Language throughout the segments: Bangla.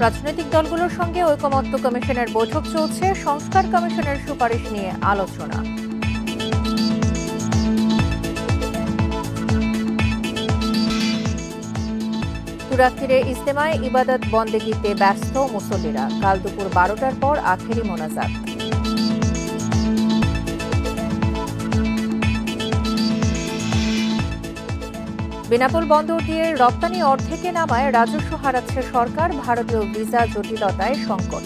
রাজনৈতিক দলগুলোর সঙ্গে ঐকমত্য কমিশনের বৈঠক চলছে, সংস্কার কমিশনের সুপারিশ নিয়ে আলোচনা। তুরাক-তীরে ইজতেমায় ইবাদত বন্দেগিতে ব্যস্ত মুসল্লিরা, কাল দুপুর 12টার পর আখেরি মোনাজাত। বেনাপোল বন্দর দিয়ে রপ্তানি অর্ধেকে নামায় রাজস্ব হারাচ্ছে সরকার, ভারতীয় ভিসা জটিলতায় সংকট।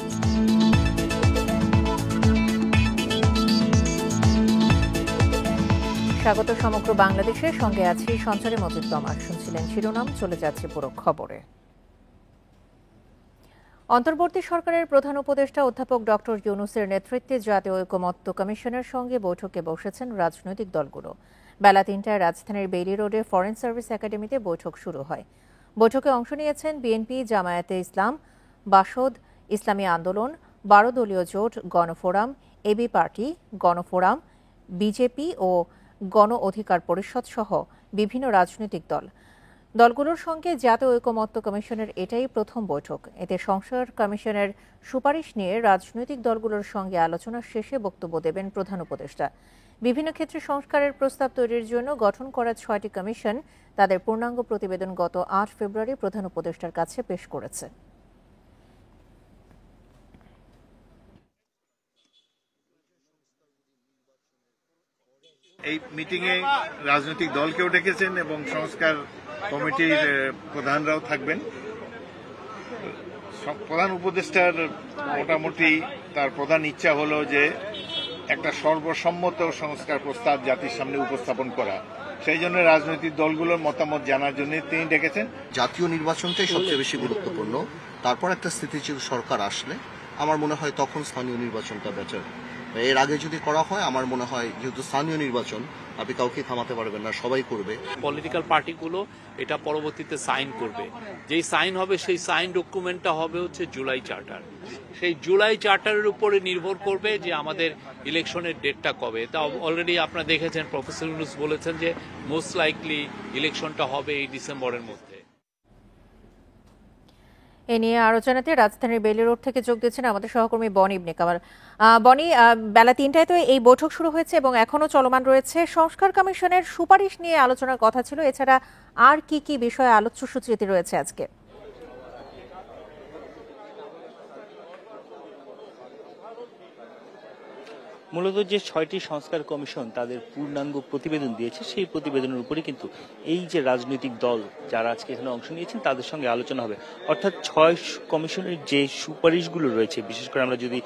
স্বাগত সমগ্র বাংলাদেশের সঙ্গে আছি সঞ্চারে মজিদ তমার। শুনছিলেন শিরোনাম, চলে যাচ্ছে পুরো খবরে। অন্তর্বর্তী সরকারের প্রধান উপদেষ্টা অধ্যাপক ডক্টর ইউনূসের নেতৃত্বে জাতীয় ঐকমত্য কমিশনের সঙ্গে বৈঠকে বসেছেন রাজনৈতিক দলগুলো। বেলা 3টায় রাজধানীর বেইলি রোডে ফরেন সার্ভিস একাডেমিতে বৈঠক শুরু হয়। বৈঠকে অংশ নিয়েছেন বিএনপি, জামায়াতে ইসলাম, বাসদ, ইসলামী আন্দোলন, 12 দলীয় জোট, Gonoforum, AB party, Gonoforum, BJP ও গণ অধিকার পরিষদ সহ বিভিন্ন রাজনৈতিক দলগুলোর সঙ্গে জাতীয় ঐকমত্য কমিশনের এটাই প্রথম বৈঠক। এতে সংস্কার কমিশনের সুপারিশ নিয়ে রাজনৈতিক দলগুলোর সঙ্গে আলোচনা শেষে বক্তব্য দেবেন প্রধান উপদেষ্টা। বিভিন্ন ক্ষেত্রে সংস্কারের প্রস্তাব তৈরির জন্য গঠন করা 6টি কমিশন তাদের পূর্ণাঙ্গ প্রতিবেদন গত 8 ফেব্রুয়ারি প্রধান উপদেষ্টার কাছে পেশ করেছে। এই মিটিংয়ে রাজনৈতিক দলকেও ডেকেছেন এবং সংস্কার কমিটির প্রধানরাও থাকবেন। প্রধান উপদেষ্টার মোটামুটি তার প্রধান ইচ্ছা হলো যে একটা সর্বসম্মত সংস্কার প্রস্তাব জাতির সামনে উপস্থাপন করা। সেই জন্য রাজনৈতিক দলগুলোর মতামত জানার জন্য তিনি ডেকেছেন। জাতীয় নির্বাচনটাই সবচেয়ে বেশি গুরুত্বপূর্ণ, তারপর একটা স্থিতিশীল সরকার আসলে আমার মনে হয় তখন স্থানীয় নির্বাচনটা বেটার। এর আগে যদি করা হয় আমার মনে হয় যেহেতু স্থানীয় নির্বাচন আপনি কাউকে থামাতে পারবেন না, সবাই করবে। পলিটিক্যাল পার্টিগুলো এটা পরবর্তীতে সাইন করবে, যেই সাইন হবে সেই সাইন ডকুমেন্টটা হবে হচ্ছে জুলাই চার্টার। সেই জুলাই চার্টারের উপরে নির্ভর করবে যে আমাদের ইলেকশনের ডেটটা কবে। তা অলরেডি আপনারা দেখেছেন প্রফেসর ইউনূস বলেছেন যে মোস্ট লাইকলি ইলেকশনটা হবে এই ডিসেম্বরের মধ্যে। এ নিয়ে আরো জানাতে রাজধানীর বেইলি রোড থেকে যোগ দিচ্ছেন আমাদের সহকর্মী বনি ইবনে কামাল। বনি, বেলা 3টায় তো এই বৈঠক শুরু হয়েছে এবং এখনো চলমান রয়েছে। সংস্কার কমিশনের সুপারিশ নিয়ে আলোচনার কথা ছিল, এছাড়া আর কি কি বিষয়ে আলোচ্য সূচিতে রয়েছে আজকে? মূলত যে 6টি সংস্কার কমিশন তাদের পূর্ণাঙ্গ প্রতিবেদন দিয়েছে, সেই প্রতিবেদনের উপরে কিন্তু এই যে রাজনৈতিক দল যারা আজকে এখানে অংশ নিয়েছেন তাদের সঙ্গে আলোচনা হবে। অর্থাৎ 6 কমিশনের যে সুপারিশগুলো রয়েছে, বিশেষ করে আমরা যদি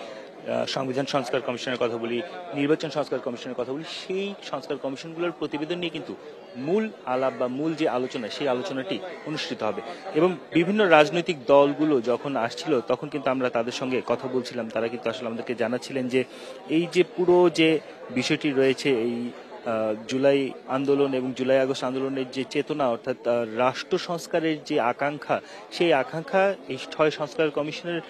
সংবিধান সংস্কার কমিশনের কথা বলি, নির্বাচন সংস্কার কমিশনের কথা বলি, সেই সংস্কার কমিশনগুলোর প্রতিবেদন নিয়ে কিন্তু মূল আলাপ বা মূল যে আলোচনা, সেই আলোচনাটি অনুষ্ঠিত হবে। এবং বিভিন্ন রাজনৈতিক দলগুলো যখন আসছিল তখন কিন্তু আমরা তাদের সঙ্গে কথা বলছিলাম, তারা কিন্তু আসলে আমাদেরকে জানাচ্ছিলেন যে এই যে পুরো যে বিষয়টি রয়েছে, এই জুলাই আন্দোলন এবং জুলাই আগস্ট আন্দোলনের যে চেতনা, অর্থাৎ রাষ্ট্র সংস্কারের যে আকাঙ্ক্ষা, সেই আকাঙ্ক্ষা এই 6 সংস্কার কমিশনের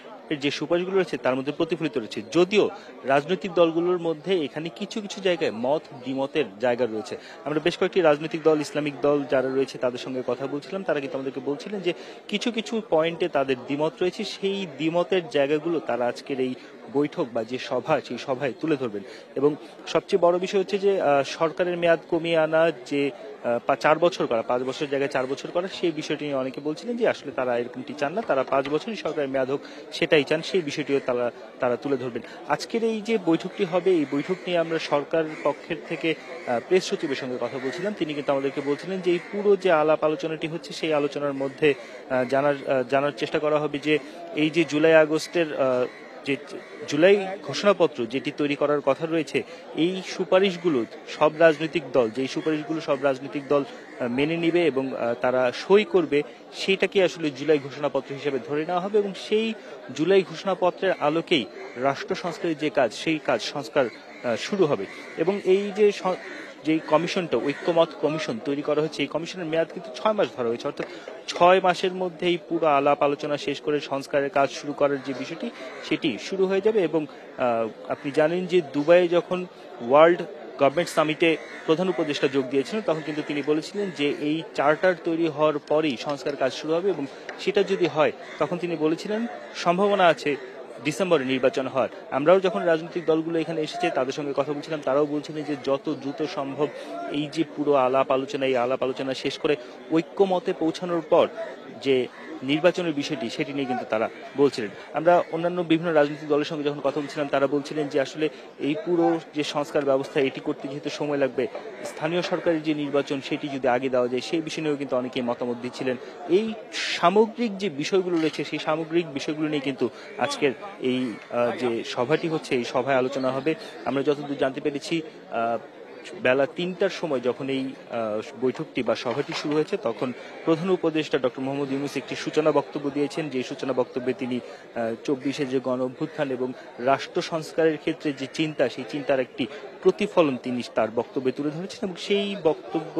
যে সুপারিশগুলো রয়েছে তার মধ্যে প্রতিফলিত রয়েছে। যদিও রাজনৈতিক দলগুলোর মধ্যে এখানে কিছু কিছু জায়গায় মত দ্বিমতের জায়গা রয়েছে। আমরা বেশ কয়েকটি রাজনৈতিক দল, ইসলামিক দল যারা রয়েছে তাদের সঙ্গে কথা বলছিলাম, তারা কিন্তু আমাদেরকে বলছিলেন যে কিছু কিছু পয়েন্টে তাদের দ্বিমত রয়েছে, সেই দ্বিমতের জায়গাগুলো তারা আজকের এই বৈঠক বা যে সভা, সেই সভায় তুলে ধরবেন। এবং সবচেয়ে বড় বিষয় হচ্ছে যে সরকারের মেয়াদ কমিয়ে আনা, যে 4 বছর করা, 5 বছর জায়গায় 4 বছর করা, সেই বিষয়টি নিয়ে অনেকে বলছিলেন যে আসলে তারা এরকমটি চান না, তারা 5 বছরই সরকারের মেয়াদ হোক সেটাই চান। সেই বিষয়টিও তারা তুলে ধরবেন। আজকের এই যে বৈঠকটি হবে, এই বৈঠক নিয়ে আমরা সরকার পক্ষের থেকে প্রেস সচিবের সঙ্গে কথা বলছিলাম। তিনি কিন্তু আমাদেরকে বলছিলেন যে এই পুরো যে আলাপ আলোচনাটি হচ্ছে, সেই আলোচনার মধ্যে জানার চেষ্টা করা হবে যে এই যে জুলাই আগস্টের যে জুলাই ঘোষণাপত্র যেটি তৈরি করার কথা রয়েছে, এই সুপারিশগুলো সব রাজনৈতিক দল, যেই সুপারিশগুলো সব রাজনৈতিক দল মেনে নিবে এবং তারা সই করবে, সেইটাকে আসলে জুলাই ঘোষণাপত্র হিসেবে ধরে নেওয়া হবে এবং সেই জুলাই ঘোষণাপত্রের আলোকেই রাষ্ট্র সংস্কারের যে কাজ, সেই কাজ সংস্কার শুরু হবে। এবং এই যে কমিশনটা, ঐক্যমত কমিশন তৈরি করা হচ্ছে, এই কমিশনের মেয়াদ কিন্তু 6 মাস ধরা হয়েছে। অর্থাৎ 6 মাসের মধ্যেই পুরো আলাপ আলোচনা শেষ করে সংস্কারের কাজ শুরু করার যে বিষয়টি, সেটি শুরু হয়ে যাবে। এবং আপনি জানেন যে দুবাইয়ে যখন ওয়ার্ল্ড গভর্নমেন্ট সামিটে প্রধান উপদেষ্টা যোগ দিয়েছিলেন, তখন কিন্তু তিনি বলেছিলেন যে এই চার্টার তৈরি হওয়ার পরেই সংস্কার কাজ শুরু হবে, এবং সেটা যদি হয় তখন তিনি বলেছিলেন সম্ভাবনা আছে ডিসেম্বরে নির্বাচন হওয়ার। আমরাও যখন রাজনৈতিক দলগুলো এখানে এসেছে তাদের সঙ্গে কথা বলছিলাম, তারাও বলছিলেন যে যত দ্রুত সম্ভব এই যে পুরো আলাপ আলোচনা শেষ করে ঐক্যমতে পৌঁছানোর পর যে নির্বাচনের বিষয়টি সেটি নিয়ে কিন্তু তারা বলছিলেন। আমরা অন্যান্য বিভিন্ন রাজনৈতিক দলের সঙ্গে যখন কথা বলছিলাম তারা বলছিলেন যে আসলে এই পুরো যে সংস্কার ব্যবস্থা এটি করতে যেহেতু সময় লাগবে, স্থানীয় সরকারের যে নির্বাচন সেটি যদি আগে দেওয়া যায় সেই বিষয় নিয়েও কিন্তু অনেকেই মতামত দিচ্ছিলেন। এই সামগ্রিক যে বিষয়গুলো রয়েছে সেই সামগ্রিক বিষয়গুলো নিয়ে কিন্তু আজকের এই যে সভাটি হচ্ছে এই সভায় আলোচনা হবে। আমরা যতদূর জানতে পেরেছি বেলা ৩টার সময় যখন এই বৈঠকটি বা সভাটি শুরু হয়েছে তখন প্রধান উপদেষ্টা ডক্টর মোহাম্মদ ইউনূস একটি সূচনা বক্তব্য দিয়েছেন, যে সূচনা বক্তব্যে তিনি ২৪শে যে গণ অভ্যুত্থান এবং রাষ্ট্র সংস্কারের ক্ষেত্রে যে চিন্তা, সেই চিন্তার একটি প্রতিফলন তিনি তার বক্তব্যে তুলে ধরেছেন, এবং সেই বক্তব্য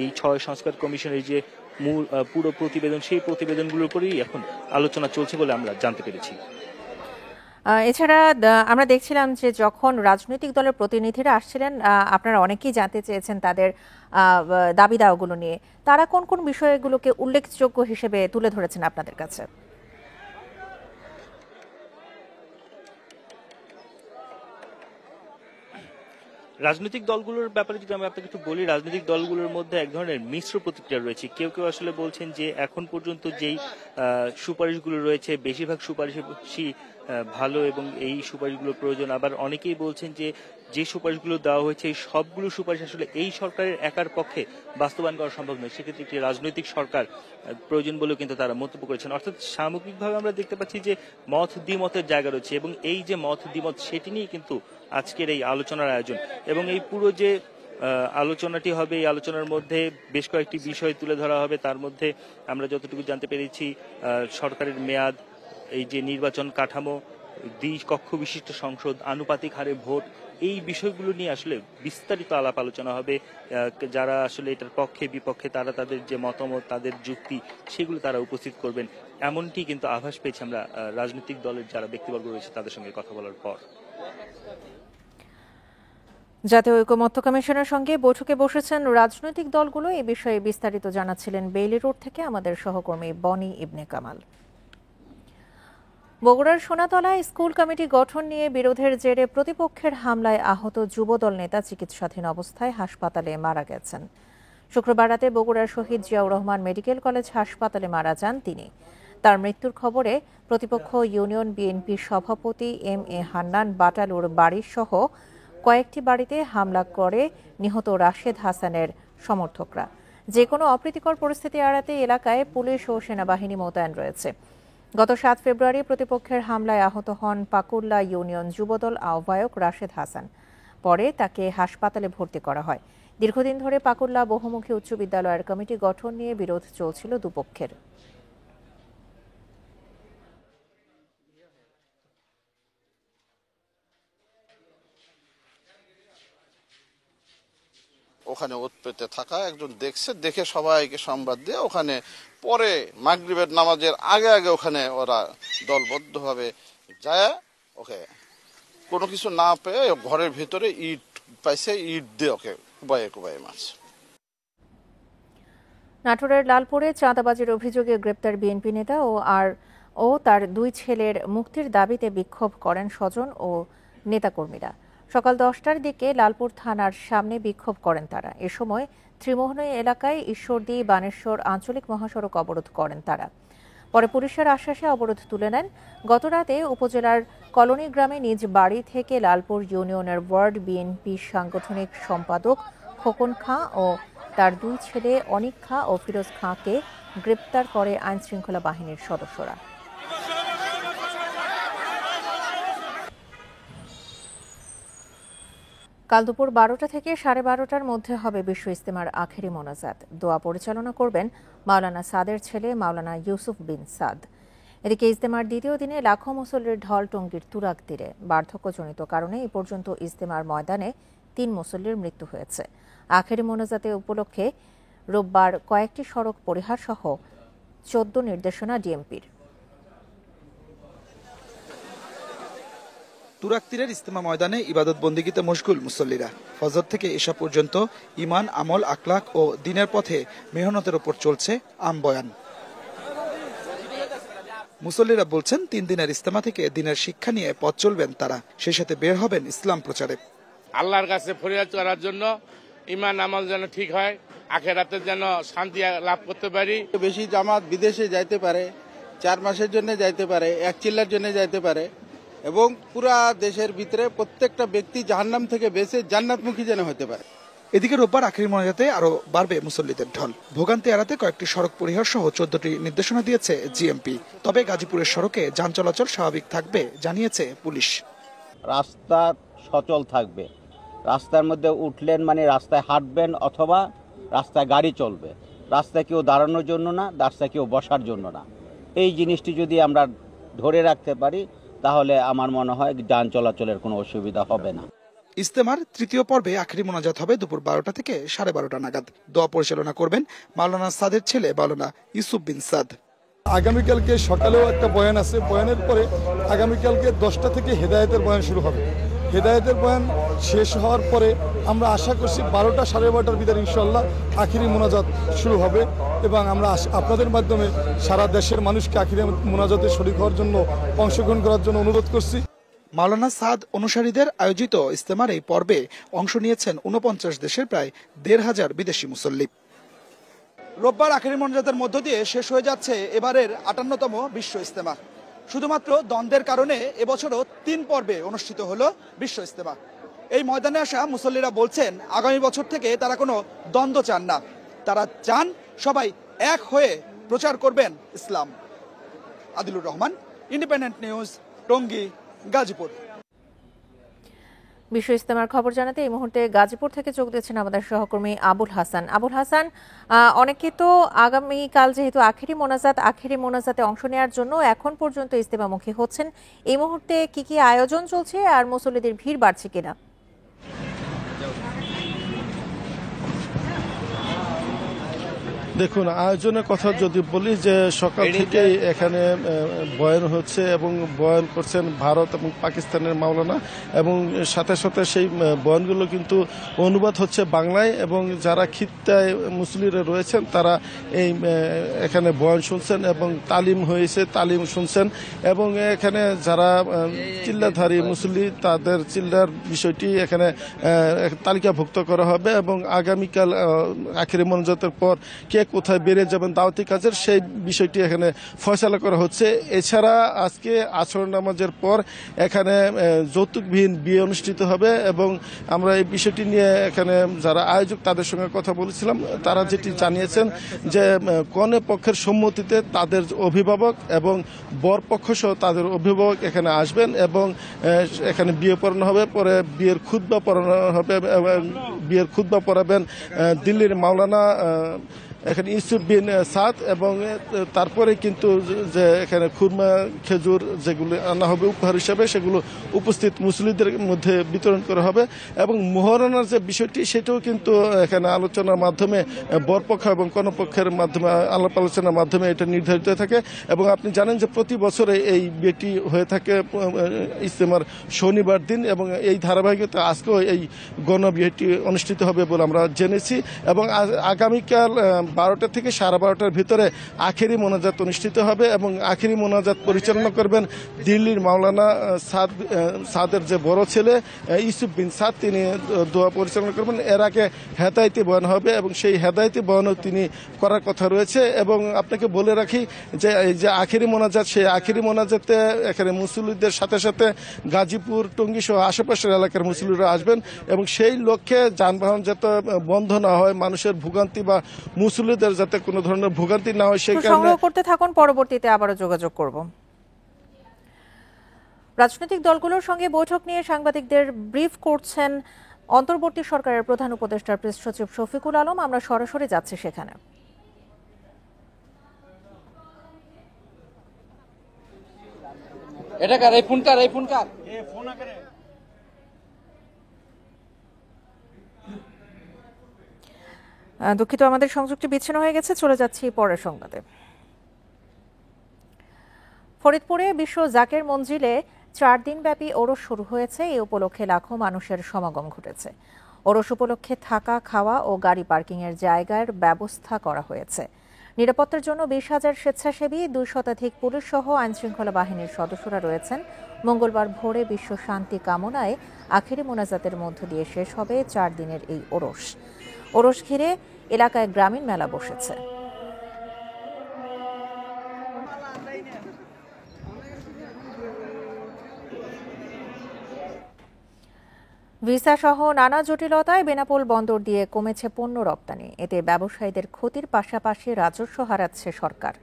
এই ৬ সংস্কার কমিশনের যে মূল পুরো প্রতিবেদন সেই প্রতিবেদনগুলোর উপরেই এখন আলোচনা চলছে বলে আমরা জানতে পেরেছি। এছাড়া আমরা দেখছিলাম যে যখন রাজনৈতিক দলের প্রতিনিধিরা আসছিলেন আপনারা অনেকেই জানতে চেয়েছেন তাদের দাবি দাওয়াগুলো নিয়ে, তারা কোন কোন বিষয়গুলোকে উল্লেখযোগ্য হিসেবে তুলে ধরেছেন আপনাদের কাছে? রাজনৈতিক দলগুলোর ব্যাপারে যদি আমি আপনাকে একটু বলি, রাজনৈতিক দলগুলোর মধ্যে এক ধরনের মিশ্র প্রতিক্রিয়া রয়েছে। কেউ কেউ আসলে বলছেন যে এখন পর্যন্ত যেই সুপারিশগুলো রয়েছে বেশিরভাগ সুপারিশই ভালো এবং এই সুপারিশগুলো প্রয়োজন। আবার অনেকেই বলছেন যে যে সুপারিশগুলো দেওয়া হয়েছে এই সবগুলো সুপারিশ আসলে এই সরকারের একার পক্ষে বাস্তবায়ন করা সম্ভব নয়, সেক্ষেত্রে একটি রাজনৈতিক সরকার প্রয়োজন বলেও কিন্তু তারা মন্তব্য করেছেন। অর্থাৎ সামগ্রিকভাবে আমরা দেখতে পাচ্ছি যে মত দ্বিমতের জায়গা রয়েছে, এবং এই যে মত দ্বিমত সেটি নিয়ে কিন্তু আজকের এই আলোচনার আয়োজন। এবং এই পুরো যে আলোচনাটি হবে এই আলোচনার মধ্যে বেশ কয়েকটি বিষয় তুলে ধরা হবে। তার মধ্যে আমরা যতটুকু জানতে পেরেছি সরকারের মেয়াদ, এই যে নির্বাচন কাঠামো, দ্বিকক্ষ বিশিষ্ট সংসদ, আনুপাতিক হারে ভোট, এই বিষয়গুলো নিয়ে আসলে বিস্তারিত আলাপ আলোচনা হবে। যারা আসলে এটার পক্ষে বিপক্ষে তারা তাদের যে মতামত, তাদের যুক্তি সেগুলো তারা উপস্থিত করবেন, এমনটি কিন্তু আভাস পেয়েছি আমরা রাজনৈতিক দলের যারা ব্যক্তিবর্গ রয়েছে তাদের সঙ্গে কথা বলার পর। জাতীয় ঐকমত্য কমিশনের সঙ্গে বৈঠকে বসেছেন রাজনৈতিক দলগুলো। এ বিষয়ে বিস্তারিত জানাচ্ছিলেন বেইলি রোড থেকে আমাদের সহকর্মী বনি ইবনে কামাল। বগুড়ার সোনাতলায় স্কুল কমিটি গঠন নিয়ে বিরোধের জেরে প্রতিপক্ষের হামলায় আহত যুবদল নেতা চিকিৎসাধীন অবস্থায় হাসপাতালে মারা গেছেন। শুক্রবার রাতে বগুড়ার শহীদ জিয়াউর রহমান মেডিকেল কলেজ হাসপাতালে মারা যান তিনি। তার মৃত্যুর খবরে প্রতিপক্ষ ইউনিয়ন বিএনপির সভাপতি এম.এ. হান্নান বাটালুর বাড়ি সহ কয়েকটি বাড়িতে হামলা করে নিহত রাশেদ হাসানের সমর্থকরা। যে কোনো অপ্রীতিকর পরিস্থিতি এড়াতে এলাকায় পুলিশ ও সেনাবাহিনী মোতায়েন রয়েছে। গত ৭ ফেব্রুয়ারি প্রতিপক্ষের হামলায় আহত হন পাকুল্লা ইউনিয়ন যুবদল আহ্বায়ক রাশেদ হাসান। পরে তাকে হাসপাতালে ভর্তি করা হয়। দীর্ঘদিন ধরে পাকুল্লা বহুমুখী উচ্চ বিদ্যালয়ের কমিটি গঠন নিয়ে বিরোধ চলছিল দুপক্ষের। ওখানে উৎপেতে থাকা একজন দেখছে, দেখে সবাইকে সংবাদ দিয়ে ওখানে পরে মাগরিবের নামাজের আগে আগে ওখানে ওরা দলবদ্ধভাবে যায়, ওকে কোনো কিছু না পেয়ে ঘরের ভিতরে ইট পাইছে, ইট দিয়ে ওকে কুবাইয়ে কুবাইয়ে মারছে। নাটোরের লালপুরে চাঁদাবাজির অভিযোগে গ্রেপ্তার বিএনপি নেতা ও তার 2 ছেলের মুক্তির দাবিতে বিক্ষোভ করেন স্বজন ও নেতাকর্মীরা। সকাল 10টার দিকে লালপুর থানার সামনে বিক্ষোভ করেন তারা। এ সময় ত্রিমোহনী এলাকায় ঈশ্বরদী বানেশ্বর আঞ্চলিক মহাসড়ক অবরোধ করেন তারা। পরে পুলিশের আশ্বাসে অবরোধ তুলে নেন। গতরাতে উপজেলার কলোনি গ্রামে নিজ বাড়ি থেকে লালপুর ইউনিয়নের ওয়ার্ড বিএনপি সাংগঠনিক সম্পাদক খোকন খাঁ ও তার 2 ছেলে অনিক খাঁ ও ফিরোজ খাঁকে গ্রেপ্তার করে আইনশৃঙ্খলা বাহিনীর সদস্যরা। কাল দুপুর 12টা থেকে 12:30টার মধ্যে হবে বিশ্ব ইজতেমার আখেরি মোনাজাত। দোয়া পরিচালনা করবেন মাওলানা সাদের ছেলে মাওলানা ইউসুফ বিন সাদ। এদিকে ইজতেমার দ্বিতীয় দিনে লাখো মুসল্লির ঢল টঙ্গীর তুরাগ তীরে। বার্ধক্যজনিত কারণে এ পর্যন্ত ইজতেমার ময়দানে 3 মুসল্লির মৃত্যু হয়েছে। আখেরি মোনাজাতে উপলক্ষে রোববার কয়েকটি সড়ক পরিহার সহ 14 নির্দেশনা ডিএমপির। তুরাগ তীরের ইস্তেমা ময়দানে ইবাদত বন্দিগিতে মশগুল মুসল্লিরা। ফজর থেকে এশা পর্যন্ত ঈমান, আমল, আখলাক ও দিনের পথে মেহনতের উপর চলছে আম বয়ান। মুসল্লিরা বলছেন 3 দিনের ইস্তেমা থেকে দিনের শিক্ষা নিয়ে পথ চলবেন তারা, সেই সাথে বের হবেন ইসলাম প্রচারে। আল্লাহর কাছে ফরিয়াদ করার জন্য ঈমান আমল যেন ঠিক হয়, আখিরাতে যেন শান্তি লাভ করতে পারি। বেশি জামাত বিদেশে যাইতে পারে, 4 মাসের জন্য যাইতে পারে, 1 চিল্লার জন্য যাইতে পারে, এবং পুরা দেশের ভিতরে প্রত্যেকটা ব্যক্তি জাহান্নাম থেকে বেঁচে জান্নাতমুখী যেন হতে পারে। এদিকে রোববার আখেরি মোনাজাতে আরো বাড়বে মুসল্লিদের ঢল। ভোগান্তি এড়াতে কয়েকটি সড়ক পরিহার সহ 14টি নির্দেশনা দিয়েছে জিএমপি। তবে গাজীপুরের সড়কে যান চলাচল স্বাভাবিক থাকবে জানিয়েছে পুলিশ। রাস্তা সচল থাকবে, রাস্তার মধ্যে উঠলেন মানে রাস্তায় হাঁটবেন অথবা রাস্তায় গাড়ি চলবে, রাস্তায় কেউ দাঁড়ানোর জন্য না, রাস্তায় কেউ বসার জন্য না। এই জিনিসটি যদি আমরা ধরে রাখতে পারি তাহলে আমার মনে হয় যান চলাচলের কোনো অসুবিধা হবে না। ইস্তেমার 3য় পর্বে আখেরি মোনাজাত হবে দুপুর 12টা থেকে 12:30 নাগাদ। দোয়া পরিচালনা করবেন মাওলানা সাদের ছেলে মাওলানা ইউসুফ বিন সাদ। আগামীকালকে সকালেও একটা বয়ান আছে, বয়ানের পরে আগামীকালকে 10টা থেকে হেদায়েতের বয়ান শুরু হবে। হেদায়েতের বয়ান শেষ হওয়ার পরে আমরা আশা করছি 12টা 12:30টার ভিতরে ইনশাল্লাহ আখিরি মোনাজাত শুরু হবে, এবং আমরা আপনাদের মাধ্যমে সারা দেশের মানুষকে আখিরি মোনাজাতে শরীক হওয়ার জন্য, অংশগ্রহণ করার জন্য অনুরোধ করছি। মাওলানা সাদ অনুসারীদের আয়োজিত ইস্তেমার এই পর্বে অংশ নিয়েছেন 49 দেশের প্রায় 1,500 বিদেশি মুসল্লি। রোববার আখেরি মোনাজাতের মধ্য দিয়ে শেষ হয়ে যাচ্ছে এবারের 58তম বিশ্ব ইস্তেমা। শুধুমাত্র দ্বন্দ্বের কারণে এবছরও 3 পর্বে অনুষ্ঠিত হলো বিশ্ব ইস্তেমা। এই ময়দানে আসা মুসল্লিরা বলছেন আগামী বছর থেকে তারা কোনো দ্বন্দ্ব চান না, তারা চান সবাই এক হয়ে প্রচার করবেন ইসলাম। Adilur Rahman, Independent News, Tongi, Gazipur. বিশ্ব ইস্তেমার খবর জানাতে এই মুহূর্তে গাজীপুর থেকে যোগ দিয়েছেন আমাদের সহকর্মী আবুল হাসান। আবুল হাসান, অনেকে তো আগামীকাল যেহেতু আখেরি মোনাজাতে অংশ নেওয়ার জন্য এখন পর্যন্ত ইস্তেমামুখী হচ্ছেন, এই মুহূর্তে কি কি আয়োজন চলছে আর মুসল্লিদের ভিড় বাড়ছে কিনা? দেখুন, আয়োজনের কথা যদি বলি যে সকাল থেকেই এখানে বয়ান হচ্ছে এবং বয়ান করছেন ভারত এবং পাকিস্তানের মাওলানা, এবং সাথে সাথে সেই বয়ানগুলো কিন্তু অনুবাদ হচ্ছে বাংলায়, এবং যারা খিত্তায় মুসলিরা রয়েছেন তারা এই এখানে বয়ান শুনছেন এবং তালিম হয়েছে, তালিম শুনছেন, এবং এখানে যারা চিল্লাধারী মুসলি তাদের চিল্লার বিষয়টি এখানে তালিকাভুক্ত করা হবে, এবং আগামীকাল আখেরি মোনাজাতের পর কে কোথায় বেরিয়ে যাবেন দাওয়াতি কাজের সেই বিষয়টি এখানে ফয়সালা করা হচ্ছে। এছাড়া আজকে আসর নামাজের পর এখানে যৌতুকবিহীন বিয়ে অনুষ্ঠিত হবে, এবং আমরা এই বিষয়টি নিয়ে এখানে যারা আয়োজক তাদের সঙ্গে কথা বলেছিলাম, তারা যেটি জানিয়েছেন যে কনে পক্ষের সম্মতিতে তাদের অভিভাবক এবং বর পক্ষ সহ তাদের অভিভাবক এখানে আসবেন, এবং এখানে বিয়ে পড়ানো হবে, পরে বিয়ের খুতবা পড়ানো হবে, বিয়ের খুতবা পড়াবেন দিল্লির মাওলানা এখানে ইউসুফ বিন সাদ, এবং তারপরে কিন্তু যে এখানে খুরমা খেজুর যেগুলো আনা হবে উপহার হিসাবে সেগুলো উপস্থিত মুসলিমদের মধ্যে বিতরণ করা হবে, এবং মোহরানার যে বিষয়টি সেটাও কিন্তু এখানে আলোচনার মাধ্যমে বরপক্ষ এবং কন্যাপক্ষের মাধ্যমে আলাপ আলোচনার মাধ্যমে এটা নির্ধারিত থাকে। এবং আপনি জানেন যে প্রতি বছরে এই বিয়েটি হয়ে থাকে ইস্তেমার শনিবার দিন, এবং এই ধারাবাহিকতা আজকেও এই গণবিয়েটি অনুষ্ঠিত হবে বলে আমরা জেনেছি, এবং আগামীকাল 12টা থেকে 12:30টার ভিতরে আখেরি মোনাজাত অনুষ্ঠিত হবে, এবং আখেরি মোনাজাত পরিচালনা করবেন দিল্লির মাওলানা সাদের যে বড় ছেলে ইউসুফ বিন সাদ, তিনি দোয়া পরিচালনা করবেন। এর আগে হেদায়েতি বয়ান হবে, এবং সেই হেদায়েতি বয়ানও তিনি করার কথা রয়েছে। এবং আপনাকে বলে রাখি যে এই যে আখেরি মোনাজাত, সেই আখেরি মোনাজাতে এখানে মুসল্লিদের সাথে সাথে গাজীপুর, টঙ্গী সহ আশেপাশের এলাকার মুসল্লিরা আসবেন, এবং সেই লক্ষ্যে যানবাহন যাতে বন্ধ না হয়, মানুষের ভোগান্তি বা মুসল্লিদের যাতে কোনো ধরনের ভোগান্তি না হয় সেই কারণে সংগ্রহ করতে থাকুন, পরবর্তীতে আবারও যোগাযোগ করব। রাজনৈতিক দলগুলোর সঙ্গে বৈঠক নিয়ে সাংবাদিকদের ব্রিফ করছেন অন্তর্বর্তী সরকারের প্রধান উপদেষ্টা প্রেস সচিব শফিকুল আলম। আমরা সরাসরি যাচ্ছি সেখানে। এটা কার এই ফোন কার এই ফোন কার এই ফোন আকারে দুঃখিত, আমাদের সংযোগটি বিচ্ছিন্ন হয়ে গেছে। চলে যাচ্ছি পরের সংবাদে। ফরিদপুরে বিশ্ব জাকের মঞ্জিলে 4 দিনব্যাপী ওরস শুরু হয়েছে। এই উপলক্ষে লাখো মানুষের সমাগম ঘটেছে। ওরস উপলক্ষে থাকা, খাওয়া ও গাড়ি পার্কিংয়ের জায়গার ব্যবস্থা করা হয়েছে। নিরাপত্তার জন্য 20,000 স্বেচ্ছাসেবী, 2 শতাধিক পুলিশ সহ আইনশৃঙ্খলা বাহিনীর সদস্যরা রয়েছেন। মঙ্গলবার ভোরে বিশ্ব শান্তি কামনায় আখেরি মোনাজাতের মধ্য দিয়ে শেষ হবে 4 দিনের এই ওরস। ওরস ঘিরে এলাকায় গ্রামীণ মেলা বসেছে। ভিসা সহ নানা জটিলতায় বেনাপোল বন্দর দিয়ে কমেছে পণ্য রপ্তানি। এতে ব্যবসায়ীদের ক্ষতির পাশাপাশি রাজস্ব হারাচ্ছে সরকার।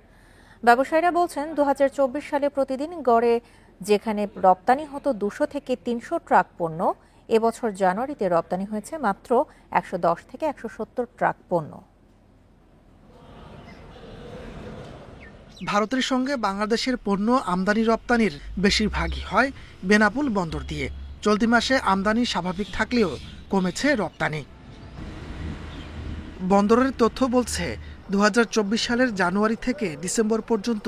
ব্যবসায়ীরা বলছেন 2024 সালে প্রতিদিন গড়ে যেখানে রপ্তানি হতো 200 থেকে 300 ট্রাক পণ্য, এবছর জানুয়ারিতে রপ্তানি হয়েছে মাত্র 110 থেকে 170 ট্রাক পণ্য। ভারতের সঙ্গে বাংলাদেশের পণ্য আমদানি রপ্তানির বেশিরভাগই হয় বেনাপোল বন্দর দিয়ে। চলতি মাসে আমদানি স্বাভাবিক থাকলেও কমেছে রপ্তানি। বন্দরের তথ্য বলছে 2024 সালের জানুয়ারি থেকে ডিসেম্বর পর্যন্ত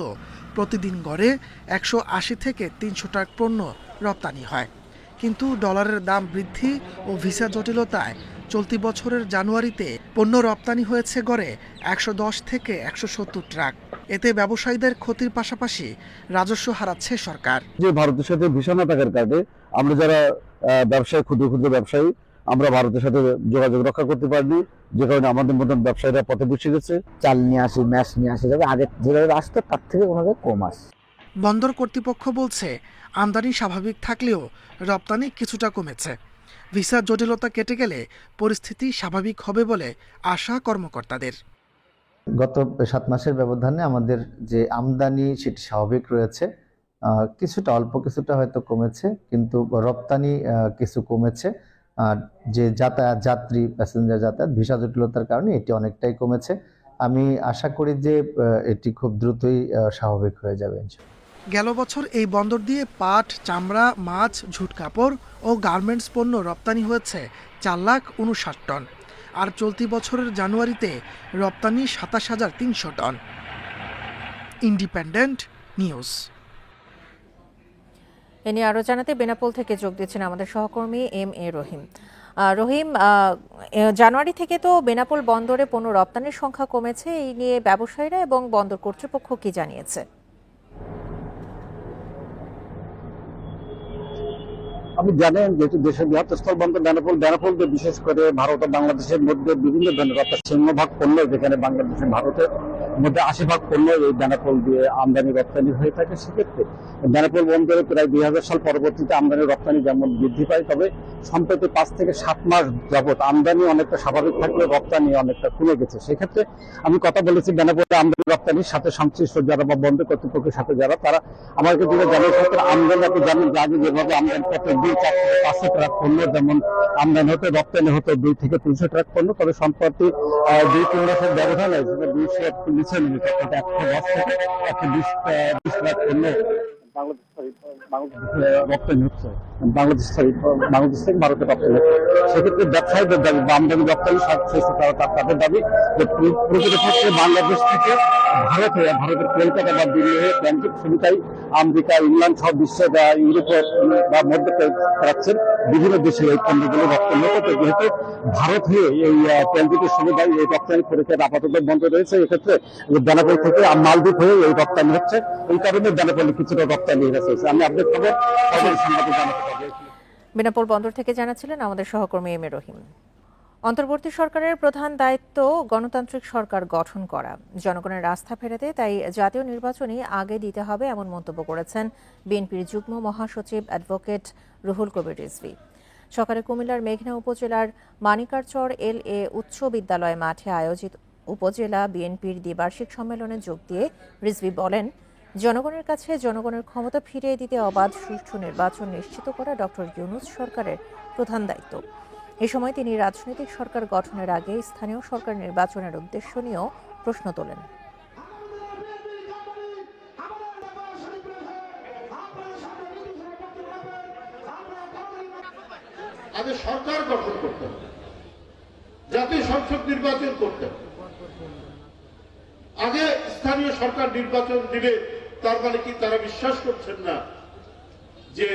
প্রতিদিন গড়ে 180 থেকে 300 ট্রাক পণ্য রপ্তানি হয়। কিন্তু ডলারের দাম বৃদ্ধি ও ভিসা জটিলতায় চলতি বছরের জানুয়ারিতে পণ্য রপ্তানি হয়েছে গড়ে 110 থেকে 170 ট্রাক। এতে ব্যবসায়ীদের ক্ষতির পাশাপাশি রাজস্ব হারাচ্ছে সরকার। যে ভারতের সাথে ভিসা না থাকার কারণে আমরা যারা ব্যবসায়ী, ক্ষুদ্র ক্ষুদ্র ব্যবসায়ী, আমরা ভারতের সাথে যোগাযোগ রক্ষা করতে পারিনি, যে কারণে আমাদের মতন ব্যবসায়ীরা পথে বসে গেছে। চাল নিয়ে আসি, ম্যাশ নিয়ে আসি, যাবে আগে যেভাবে আসতো তার থেকে ওনাদের কম আসে। বন্দর কর্তৃপক্ষ বলছে আমদানি স্বাভাবিক থাকলেও রপ্তানি কিছুটা কমেছে। ভিসা জটিলতা কেটে গেলে পরিস্থিতি স্বাভাবিক হবে বলে আশা কর্মকর্তাদের। গত 7 মাসের ব্যবধানে আমাদের যে আমদানি সেটি স্বাভাবিক রয়েছে, কিছুটা অল্প কিছুটা হয়তো কমেছে, কিন্তু রপ্তানি কিছু কমেছে। যে যাতায়াত, যাত্রী, প্যাসেঞ্জার যাতায়াত ভিসা জটিলতার কারণে এটি অনেকটাই কমেছে। আমি আশা করি যে এটি খুব দ্রুতই স্বাভাবিক হয়ে যাবে। গেল বছর এই বন্দর দিয়ে পাট, চামড়া, মাছ, ঝুট কাপড় ও গার্মেন্টস পণ্য রপ্তানি হয়েছে 4,59,000 টন। আর চলতি বছরের জানুয়ারিতে রপ্তানি 27,300 টন। Independent news. এ নিয়ে আরও জানাতে বেনাপোল থেকে যোগ দিচ্ছেন আমাদের সহকর্মী MA রহিম। রহিম, জানুয়ারি থেকে তো বেনাপোল বন্দরে পণ্য রপ্তানির সংখ্যা কমেছে, এই নিয়ে ব্যবসায়ীরা এবং বন্দর কর্তৃপক্ষ কি জানিয়েছে? আপনি জানেন যেহেতু দেশের বৃহত্তর স্থল বন্দর বেনাপোল বিশেষ করে ভারত ও বাংলাদেশের মধ্যে বিভিন্ন ধরনের অর্থাৎ 90% পণ্য, যেখানে বাংলাদেশের ভারতের মধ্যে 80% পণ্য এই বেনাপোল দিয়ে আমদানি রপ্তানি হয়ে থাকে। সেক্ষেত্রে বেনাপোল বন্দরে প্রায় 2000 সাল পরবর্তীতে আমদানি রপ্তানি যেমন বৃদ্ধি পায়, তবে সম্প্রতি 5 থেকে 7 মাস যাবত আমদানি অনেকটা স্বাভাবিক থাকলে রপ্তানি অনেকটা কমে গেছে। সেক্ষেত্রে আমি কথা বলেছি বেনাপোলে আমদানি রপ্তানির সাথে সংশ্লিষ্ট যারা বা বন্দর কর্তৃপক্ষের সাথে যারা, তারা আমাকে যেটা জানিয়ে আমদানি, আপনি জানেন যে আগে যেভাবে আমদানি করতে 2, 4 থেকে 500 ট্রাক পণ্য যেমন আমদানি হতো, রপ্তানি হতো 2 থেকে 300 ট্রাক পণ্য, তবে সম্প্রতি 2-3 মাসের ব্যবধানে 200 নিচে নেমে 110 থেকে 120 ট্রাক পণ্য রপ্তানি হচ্ছে বাংলাদেশ থেকে ভারতে রপ্তানি হচ্ছে। সেক্ষেত্রে ব্যবসায়ীদের দাবি বা আমদানি রপ্তানি তাদের দাবি যে প্রকৃতপক্ষে বাংলাদেশ থেকে ভারতের কলকাতা বা দিল্লি হয়ে ট্রানজিট সুবিধায় আমেরিকা, ইংল্যান্ড সহ বিশ্বে বা ইউরোপে বা মধ্য প্রাচ্যের বিভিন্ন দেশে এই পণ্যগুলো রপ্তানি হতো। যেহেতু ভারত হয়ে এই ট্রানজিটের সুবিধায় এই রপ্তানি পরীক্ষা আপাতত বন্ধ রয়েছে, এক্ষেত্রে বেনাপোল থেকে মালদ্বীপ হয়ে এই রপ্তানি হচ্ছে। এই কারণে বেনাপোলে কিছুটা রপ্তানি হয়ে গেছে। আমি আপডেট খবর সংবাদে জানাতে পারবো। বেনাপোল বন্দর থেকে জানাচ্ছিলেন আমাদের সহকর্মী MA রহিম। অন্তর্বর্তী সরকারের প্রধান দায়িত্ব গণতান্ত্রিক সরকার গঠন করা, জনগণের আস্থা ফেরাতে তাই জাতীয় নির্বাচনই আগে দিতে হবে, এমন মন্তব্য করেছেন বিএনপির যুগ্ম মহাসচিব অ্যাডভোকেট রুহুল কবির রিজভী। সকালে কুমিল্লার মেঘনা উপজেলার মানিকারচর LA উচ্চ বিদ্যালয় মাঠে আয়োজিত উপজেলা বিএনপির দ্বিবার্ষিক সম্মেলনে যোগ দিয়ে রিজভী বলেন, জনগণের কাছে জনগণের ক্ষমতা ফিরিয়ে দিতে অবাধ সুষ্ঠু নির্বাচন নিশ্চিত করা ডক্টর ইউনূস সরকারের প্রধান দায়িত্ব। এ সময় তিনি রাজনৈতিক সরকার গঠনের আগে স্থানীয় সরকার নির্বাচনের উদ্দেশ্য নিয়েও প্রশ্ন তোলেন। আগে সরকার গঠন করতে হবে, জাতীয় সংসদ নির্বাচন করতে হবে, আগে স্থানীয় সরকার নির্বাচন দিবে। তার মানে কি তারা বিশ্বাস করছেন না যে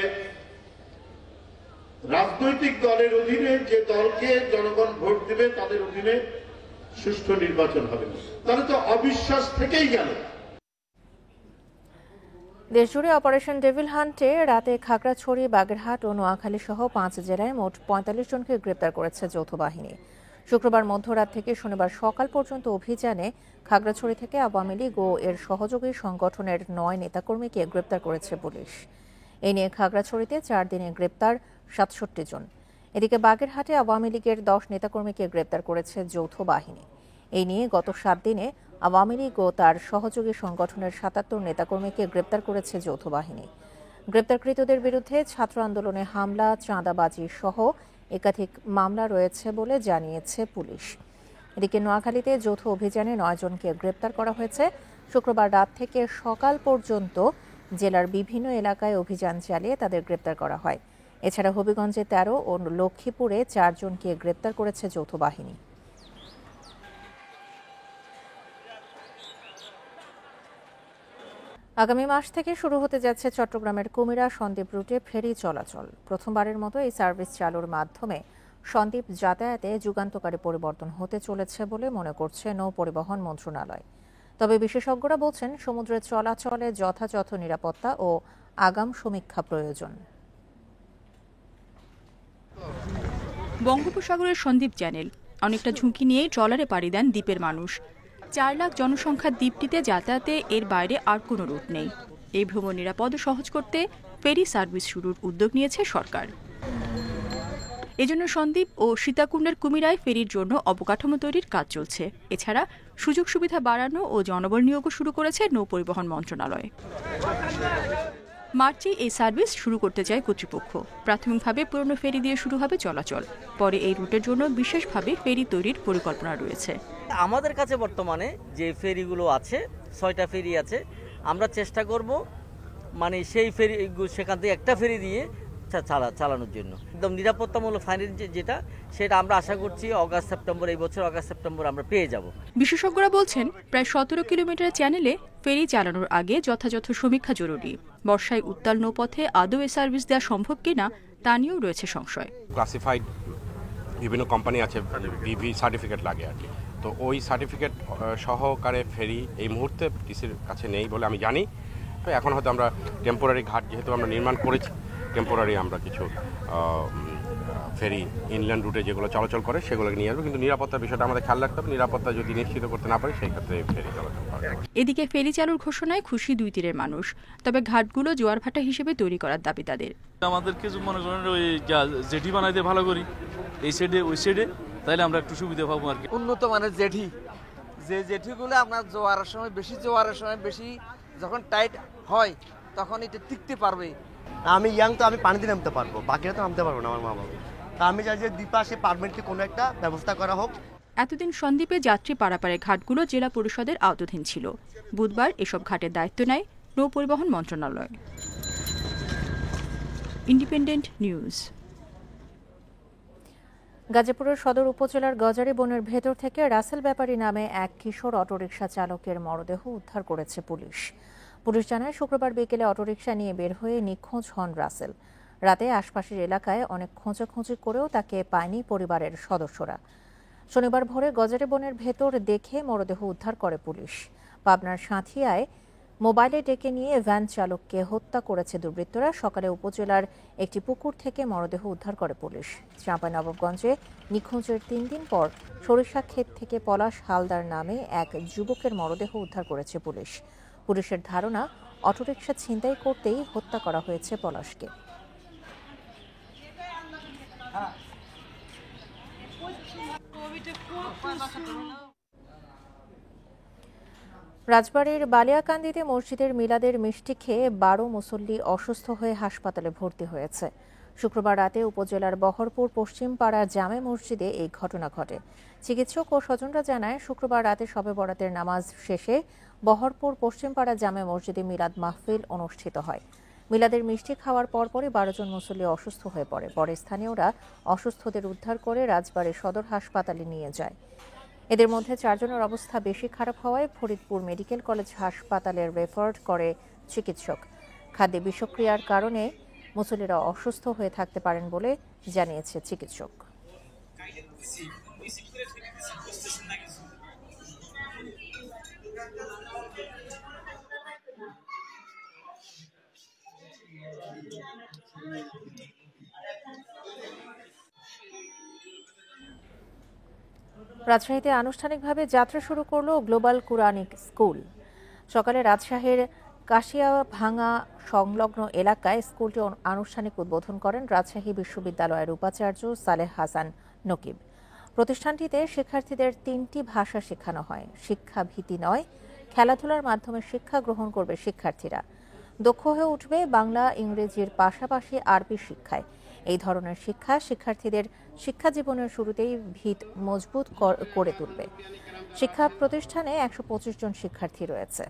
রাজনৈতিক দলের অধীনে যে দলকে জনগণ ভোট দেবে তাদের অধীনে সুষ্ঠু নির্বাচন হবে না, তাহলে তো অবিশ্বাস থেকেই গেল। দেশজুড়ে অপারেশন ডেভিল হান্টে রাতে খাগড়াছড়ি, বাগেরহাট ও নোয়াখালী সহ 5 জেলায় মোট 45 জনকে গ্রেপ্তার করেছে যৌথ বাহিনী। শুক্রবার মধ্যরাত থেকে শনিবার সকাল পর্যন্ত অভিযানে খাগড়াছড়ি থেকে আওয়ামী লীগ ও এর সহযোগী সংগঠনের 9 নেতাকর্মীকে গ্রেপ্তার করেছে পুলিশ। এ নিয়ে খাগড়াছড়িতে 4 দিনে গ্রেপ্তার 67 জন। এদিকে বাগেরহাটে আওয়ামী লীগের 10 নেতাকর্মীকে গ্রেপ্তার করেছে যৌথ বাহিনী। এই নিয়ে গত 7 দিনে আওয়ামী লীগ ও তার সহযোগী সংগঠনের 77 নেতাকর্মীকে গ্রেপ্তার করেছে যৌথ বাহিনী। গ্রেপ্তারকৃতদের বিরুদ্ধে ছাত্র আন্দোলনে হামলা, চাঁদাবাজি সহ একাধিক মামলা রয়েছে বলে জানিয়েছে পুলিশ। এদিকে নোয়াখালীতে যৌথ অভিযানে 9 জনকে গ্রেপ্তার করা হয়েছে। শুক্রবার রাত থেকে সকাল পর্যন্ত জেলার বিভিন্ন এলাকায় অভিযান চালিয়ে তাদের গ্রেপ্তার করা হয়। এছাড়া হবিগঞ্জে 13 ও লক্ষ্মীপুরে 4 জনকে গ্রেপ্তার করেছে যৌথ বাহিনী। আগামী মাস থেকে শুরু হতে যাচ্ছে চট্টগ্রামের কুমিরা সন্দ্বীপ রুটে ফেরি চলাচল। প্রথমবারের মতো এই সার্ভিস চালুর মাধ্যমে সন্দ্বীপ যাতায়াতে যুগান্তকারী পরিবর্তন হতে চলেছে বলে মনে করছে নৌ পরিবহন মন্ত্রণালয়। তবে বিশেষজ্ঞরা বলছেন সমুদ্রের চলাচলে যথাযথ নিরাপত্তা ও আগাম সমীক্ষা প্রয়োজন। বঙ্গোপসাগরের সন্দ্বীপ চ্যানেল অনেকটা ঝুঁকি নিয়ে ট্রলারে পাড়ি দেন দ্বীপের মানুষ। 4 লাখ জনসংখ্যার দ্বীপটিতে যাতায়াতে এর বাইরে আর কোনো রুট নেই। এই ভ্রমণ নিরাপদ ও সহজ করতে ফেরি সার্ভিস শুরুর উদ্যোগ নিয়েছে সরকার। এজন্য সন্দ্বীপ ও সীতাকুণ্ডের কুমিরায় ফেরির জন্য অবকাঠামো তৈরির কাজ চলছে। এছাড়া সুযোগ সুবিধা বাড়ানো ও জনবল নিয়োগও শুরু করেছে নৌ পরিবহন মন্ত্রণালয়। মার্চে এই সার্ভিস শুরু করতে চায় কর্তৃপক্ষ। প্রাথমিকভাবে পুরনো ফেরি দিয়ে শুরু হবে চলাচল। পরে এই রুটের জন্য বিশেষভাবে ফেরি তৈরির পরিকল্পনা রয়েছে। আমাদের কাছে বর্তমানে যে ফেরিগুলো আছে, 6টা ফেরি আছে, আমরা চেষ্টা করব মানে সেই ফেরি সেখান থেকে একটা ফেরি দিয়ে চালানোর জন্য একদম নিরাপত্তামূলক ফাইনাল যেটা, সেটা আমরা আশা করছি অগাস্ট সেপ্টেম্বর, এই বছর অগাস্ট সেপ্টেম্বর আমরা পেয়ে যাব। বিশেষজ্ঞরা বলছেন প্রায় 17 কিলোমিটার চ্যানেলে ফেরি চালানোর আগে যথাযথ সমীক্ষা জরুরি। বর্ষায় উত্তাল নৌপথে আদৌ এ সার্ভিস দেওয়া সম্ভব কিনা তা নিয়েও রয়েছে সংশয়। ক্লাসিফাইড বিভিন্ন কোম্পানি আছে, ডিভি সার্টিফিকেট লাগে আর কি, তো ওই সার্টিফিকেট সহকারে ফেরি এই মুহূর্তে টিসির কাছে নেই বলে আমি জানি। তো এখন হয়তো আমরা টেম্পোরারি ঘাট যেহেতু আমরা নির্মাণ করেছি, টেম্পোরারি আমরা কিছু ফেরি ইনল্যান্ড রুটে যেগুলো চলাচল করে সেগুলোকে নিয়ে আসবো, কিন্তু নিরাপত্তার বিষয়টা আমাদের খেয়াল রাখতে হবে। নিরাপত্তা যদি নিশ্চিত করতে না পারি সেই ক্ষেত্রে ফেরি চলাচল করবে। এদিকে ফেরি চালুর ঘোষণায় খুশি 2 তীরের মানুষ। তবে ঘাটগুলো জোয়ার ভাটা হিসেবে তৈরি করার দাবি তাদের। আমাদের কিছু মনে করেন ওই জেটি বানাইতে ভালো করি এই সাইডে ওই সাইডে, তাইলে আমরা একটু সুবিধা পাবো আর কি। উন্নত মানের জেটি, যে জেটিগুলো আপনার জোয়ারের সময় বেশি যখন টাইট হয় তখন এটা টিকতে পারবে। আমি ইয়াং, তো আমি পানিতে নামতে পারবো, বাকিরা তো নামতে পারবো না আমার মা বাবা। তা আমি চাই যে দ্বীপাশে পারমানেন্টলি কোনো একটা ব্যবস্থা করা হোক। এতদিন সন্দ্বীপে যাত্রী পারাপারের ঘাটগুলো জেলা পরিষদের আওতাধীন ছিল। বুধবার এসব ঘাটের দায়িত্ব নেয় নৌ পরিবহন মন্ত্রণালয়। Independent news. গাজীপুরের সদর উপজেলার গজারি বনের ভেতর থেকে রাসেল ব্যাপারী নামে এক কিশোর অটোরিকশা চালকের মরদেহ উদ্ধার করেছে পুলিশ। পুলিশ জানায় শুক্রবার বিকেলে অটোরিকশা নিয়ে বের হয়ে নিখোঁজ হন রাসেল। রাতে আশপাশের এলাকায় অনেক খোঁজাখুঁজি করেও তাকে পায়নি পরিবারের সদস্যরা। শনিবার ভোরে গজারি বনের ভেতর দেখে মরদেহ উদ্ধার করে পুলিশ। পাবনার সাঁথিয়ায় মোবাইলে ডেকে নিয়ে ভ্যান চালককে হত্যা করেছে দুর্বৃত্তরা। সকালে উপজেলার একটি পুকুর থেকে মরদেহ উদ্ধার করে পুলিশ। চাঁপাইনবাবগঞ্জে নিখোঁজের 3 দিন পর সরিষা ক্ষেত থেকে পলাশ হালদার নামে এক যুবকের মরদেহ উদ্ধার করেছে পুলিশ। পুলিশের ধারণা অটোরিকশা ছিনতাই করতেই হত্যা করা হয়েছে পলাশকে। রাজবাড়ীর বালিয়াকান্দিতে মসজিদের মিলাদের মিষ্টি খেয়ে 12 মুসল্লি অসুস্থ হয়ে হাসপাতালে ভর্তি হয়েছে। শুক্রবার রাতে উপজেলার বহরপুর পশ্চিমপাড়া জামে মসজিদে এই ঘটনা ঘটে। চিকিৎসক ও স্বজনরা জানায় শুক্রবার রাতে শবে বরাতের নামাজ শেষে বহরপুর পশ্চিমপাড়া জামে মসজিদে মিলাদ মাহফিল অনুষ্ঠিত হয়। মিলাদের মিষ্টি খাওয়ার পরপরই 12 জন মুসল্লি অসুস্থ হয়ে পড়ে। পরে স্থানীয়রা অসুস্থদের উদ্ধার করে রাজবাড়ী সদর হাসপাতালে নিয়ে যায়। এদের মধ্যে 4 জনের অবস্থা বেশি খারাপ হওয়ায় ফরিদপুর মেডিকেল কলেজ হাসপাতালে রেফার করে চিকিৎসক। খাদ্যে বিষক্রিয়ার কারণে মুসল্লিরা অসুস্থ হয়ে থাকতে পারেন বলে জানিয়েছে চিকিৎসক। রাজশাহীতে আনুষ্ঠানিকভাবে যাত্রা শুরু করল গ্লোবাল কুরআনিক স্কুল। সকালে রাজশাহীর কাশিয়াভাঙ্গা সংলগ্ন এলাকায় স্কুলটি আনুষ্ঠানিক উদ্বোধন করেন রাজশাহী বিশ্ববিদ্যালয়ের উপাচার্য সালেহ হাসান নকিব। প্রতিষ্ঠানটিতে শিক্ষার্থীদের 3টি ভাষা শেখানো হয়। শিক্ষা ভীতি নয়, খেলাধুলার মাধ্যমে শিক্ষা গ্রহণ করবে শিক্ষার্থীরা। দক্ষ হয়ে উঠবে বাংলা ইংরেজির পাশাপাশি আরবি শিক্ষায়। এই ধরনের শিক্ষা শিক্ষার্থীদের শিক্ষা জীবনের শুরুতেই ভিত মজবুত করে তুলবে। শিক্ষা প্রতিষ্ঠানে 125 জন শিক্ষার্থী রয়েছে।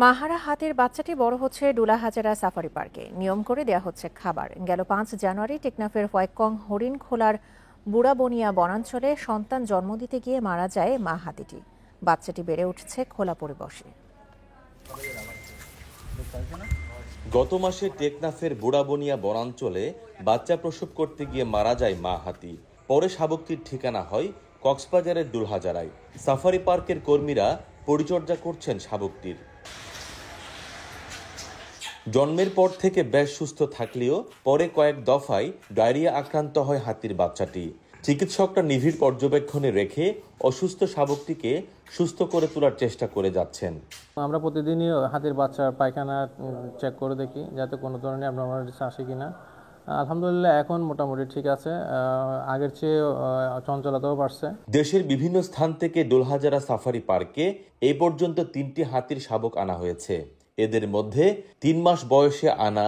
মাহারা হাতির বাচ্চাটি বড় হচ্ছে ডুলাহাজারা সাফারি পার্কে। নিয়ম করে দেয়া হচ্ছে খাবার। গেল 5 জানুয়ারি টেকনাফের হোয়াইকং হরিণখোলার বুড়াবনিয়া বনাঞ্চলে সন্তান জন্ম দিতে গিয়ে মারা যায় মা হাতিটি। বাচ্চাটি বেড়ে উঠছে খোলা পরিবেশে। গত মাসে টেকনাফের বুড়াবনিয়া বনাঞ্চলে বাচ্চা প্রসব করতে গিয়ে মারা যায় মা হাতি। পরে শাবকটির ঠিকানা হয় কক্সবাজারের ডুলহাজারায়। সাফারি পার্কের কর্মীরা পরিচর্যা করছেন শাবকটির। জন্মের পর থেকে বেশ সুস্থ থাকলেও পরে কয়েক দফায় ডায়রিয়া আক্রান্ত হয় হাতির বাচ্চাটি। চিকিৎসকরা নিবিড় পর্যবেক্ষণে রেখে অসুস্থ শাবকটিকে সুস্থ করে তোলার চেষ্টা করে যাচ্ছেন। আমরা প্রতিদিনই হাতির বাচ্চার পায়খানা চেক করে দেখি যাতে কোনো ধরনের অ্যাবনর্মালিটিস আসে কিনা। আলহামদুলিল্লাহ এখন মোটামুটি ঠিক আছে, আগের চেয়ে চঞ্চলতাও বাড়ছে। দেশের বিভিন্ন স্থান থেকে ডুলহাজারা সাফারি পার্কে এই পর্যন্ত 3টি হাতির শাবক আনা হয়েছে। এদের মধ্যে 3 মাস বয়সে আনা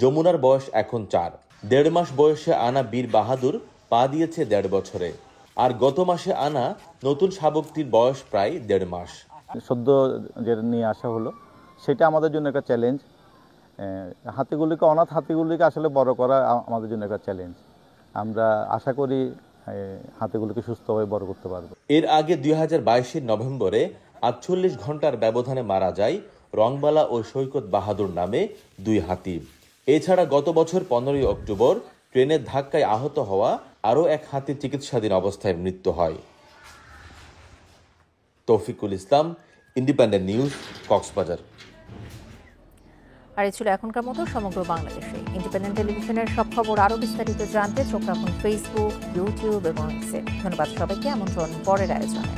যমুনার বয়স এখন 4। 1.5 মাস বয়সে আনা বীর বাহাদুর পা দিয়েছে 1.5 বছরে। আর গত মাসে আনা নতুন শাবকটির বয়স প্রায় 1.5 মাস। সদ্য যেটা নিয়ে আসা হলো সেটা আমাদের জন্য একটা চ্যালেঞ্জ। হাতিগুলিকে, অনাথ হাতিগুলিকে আসলে বড় করা আমাদের জন্য একটা চ্যালেঞ্জ। আমরা আশা করি হাতিগুলিকে সুস্থভাবে বড় করতে পারবো। এর আগে 2022 নভেম্বরে 48 ঘন্টার ব্যবধানে মারা যায় রংবালা ও সৈকত বাহাদুর নামে 2 হাতি। এছাড়া গত বছর 15 অক্টোবর ট্রেনের ধাক্কায় আহত হওয়া আরও 1 হাতির চিকিৎসাধীন অবস্থায় মৃত্যু হয়। তৌফিকুল ইসলাম, ইন্ডিপেন্ডেন্ট নিউজ, কক্সবাজার। আর এই ছিল এখনকার মতো সমগ্র বাংলাদেশে। ইন্ডিপেন্ডেন্ট টেলিভিশনের সব খবর আরও বিস্তারিত জানতে চোখ রাখুন ফেসবুক, ইউটিউব এবং এক্সে। ধন্যবাদ সবাইকে। আমন্ত্রণ পরের আয়োজনে।